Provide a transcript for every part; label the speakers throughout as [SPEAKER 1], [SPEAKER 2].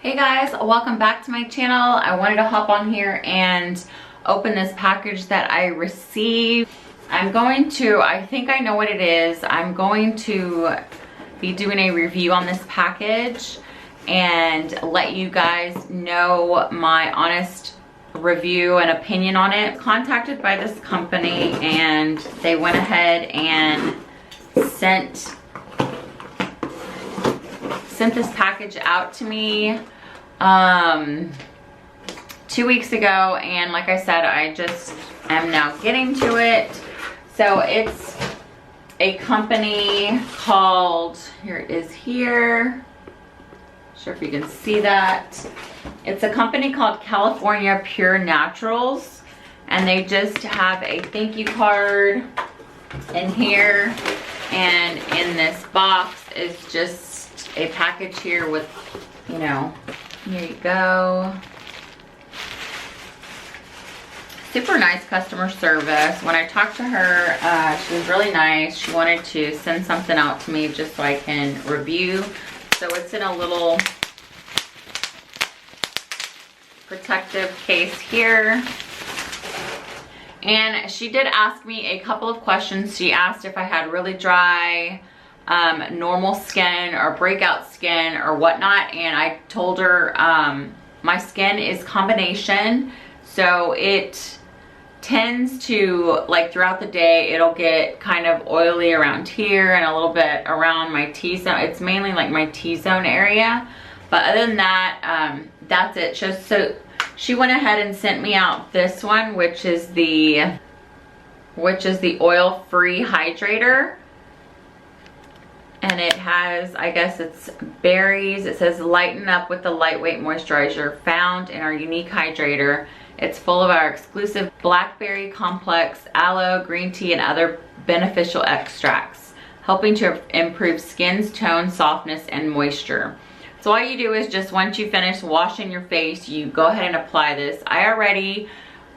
[SPEAKER 1] Hey guys, welcome back to my channel. I wanted to hop on here and open this package that I received. I think I know what it is. I'm going to be doing a review on this package and let you guys know my honest review and opinion on it. Contacted by this company and they went ahead and sent this package out to me 2 weeks ago, and like I said, I just am now getting to it. So it's a company called, here it is here, not sure if you can see that. It's a company called California Pure Naturals, and they just have a thank you card in here, and in this box is just a package here with, you know, here you go. Super nice customer service. When I talked to her, she was really nice. She wanted to send something out to me just so I can review. So it's in a little protective case here. And she did ask me a couple of questions. She asked if I had really dry, normal skin or breakout skin or whatnot, and I told her my skin is combination, so it tends to, like, throughout the day it'll get kind of oily around here and a little bit around my T-zone. It's mainly like my T-zone area, but other than that, that's it. So she went ahead and sent me out this one, which is the oil-free hydrator. And it has, I guess it's berries. It says lighten up with the lightweight moisturizer found in our unique hydrator. It's full of our exclusive blackberry complex, aloe, green tea, and other beneficial extracts, helping to improve skin's tone, softness, and moisture. So all you do is just, once you finish washing your face, you go ahead and apply this. I already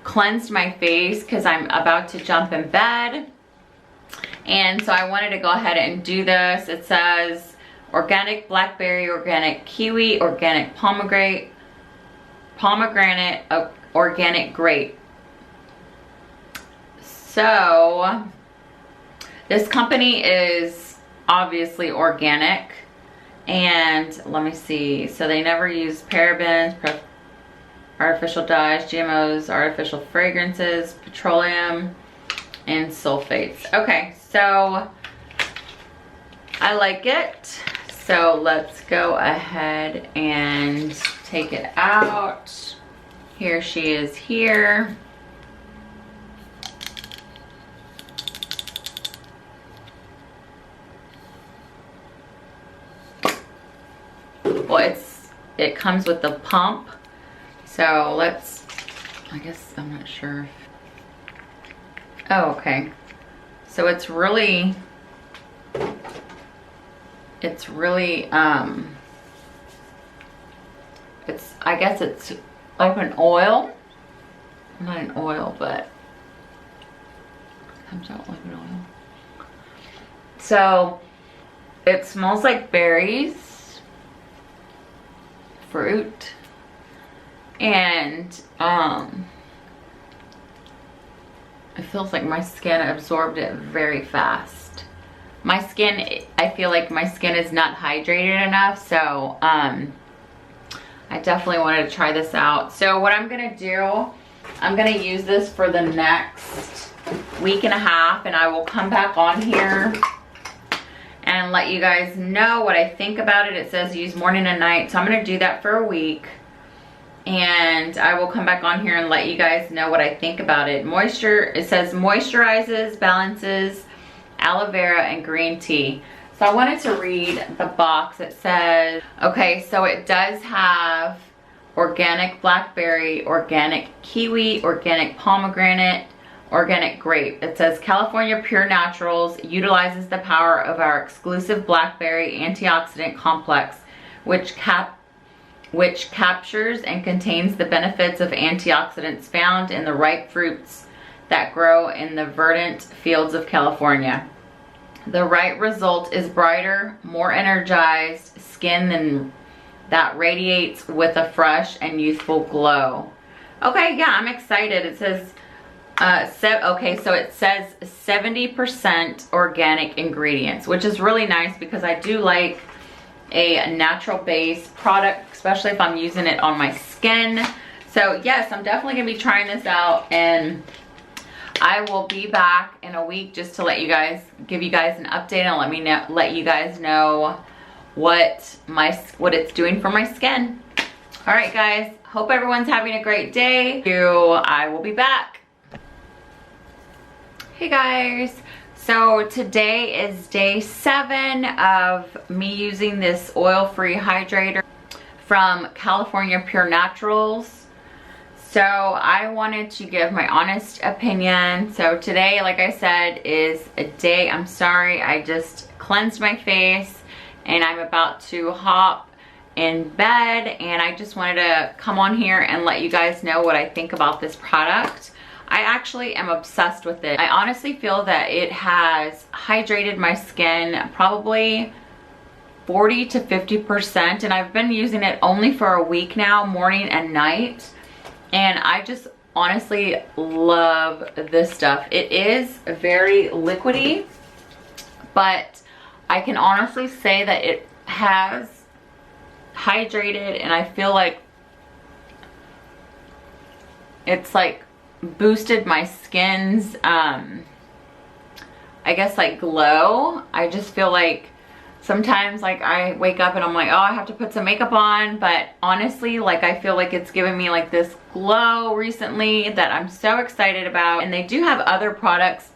[SPEAKER 1] cleansed my face because I'm about to jump in bed. And so I wanted to go ahead and do this. It says organic blackberry, organic kiwi, organic pomegranate, organic grape. So this company is obviously organic, and let me see. So they never use parabens, artificial dyes, GMOs, artificial fragrances, petroleum, and sulfates. Okay, so I like it. So let's go ahead and take it out. Here she is here. Well, it comes with the pump. So let's, I guess, I'm not sure. Oh, okay. So it's really, I guess it's like an oil. Not an oil, but it comes out like an oil. So it smells like berries, fruit, and it feels like my skin absorbed it very fast. My skin, I feel like my skin is not hydrated enough, so I definitely wanted to try this out. So what I'm gonna do, I'm gonna use this for the next week and a half, and I will come back on here and let you guys know what I think about it. It says use morning and night, so I'm gonna do that for a week. And I will come back on here and let you guys know what I think about it. It says moisturizes, balances, aloe vera, and green tea. So I wanted to read the box. It says, okay, so it does have organic blackberry, organic kiwi, organic pomegranate, organic grape. It says California Pure Naturals utilizes the power of our exclusive blackberry antioxidant complex, which captures and contains the benefits of antioxidants found in the ripe fruits that grow in the verdant fields of California. The right result is brighter, more energized skin that radiates with a fresh and youthful glow. Okay, yeah, I'm excited. It says, okay, so it says 70% organic ingredients, which is really nice because I do like a natural base product, especially if I'm using it on my skin. So yes, I'm definitely gonna be trying this out, and I will be back in a week just to let you guys, give you guys an update and let you guys know what it's doing for my skin. All right, guys, hope everyone's having a great day. I will be back. Hey guys, so today is day 7 of me using this oil-free hydrator from California Pure Naturals. So I wanted to give my honest opinion. So today, like I said, is a day, I'm sorry, I just cleansed my face and I'm about to hop in bed, and I just wanted to come on here and let you guys know what I think about this product. I actually am obsessed with it. I honestly feel that it has hydrated my skin probably 40 to 50%, and I've been using it only for a week now, morning and night. And I just honestly love this stuff. It is very liquidy, but I can honestly say that it has hydrated, and I feel like it's like boosted my skin's, I guess like glow. I just feel like sometimes like I wake up and I'm like, oh, I have to put some makeup on, but honestly, like I feel like it's given me like this glow recently that I'm so excited about. And they do have other products.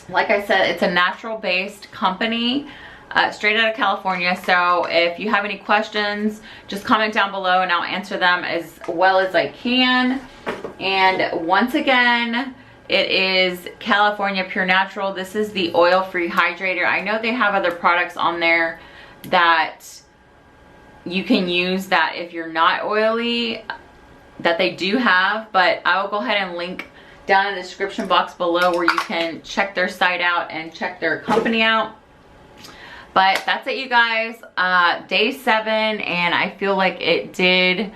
[SPEAKER 1] Like I said, it's a natural based company, straight out of California. So if you have any questions, just comment down below and I'll answer them as well as I can. And once again, it is California Pure Natural. This is the oil-free hydrator. I know they have other products on there that you can use that if you're not oily, that they do have, but I will go ahead and link down in the description box below where you can check their site out and check their company out. But that's it, you guys. Day 7, and I feel like it did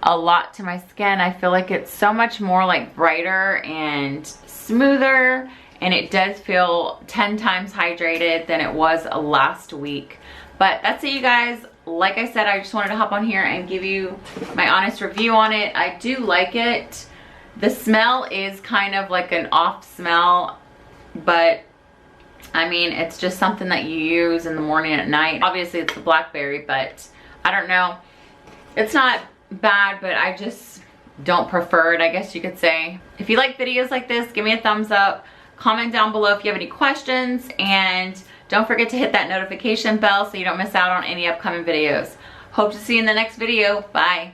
[SPEAKER 1] a lot to my skin. I feel like it's so much more like brighter and smoother, and it does feel 10 times hydrated than it was last week. But that's it, you guys. Like I said, I just wanted to hop on here and give you my honest review on it. I do like it. The smell is kind of like an off smell, but I mean, it's just something that you use in the morning and at night. Obviously it's the blackberry, but I don't know. It's not bad, but I just don't prefer it, I guess you could say. If you like videos like this, give me a thumbs up. Comment down below if you have any questions, and don't forget to hit that notification bell so you don't miss out on any upcoming videos. Hope to see you in the next video. Bye.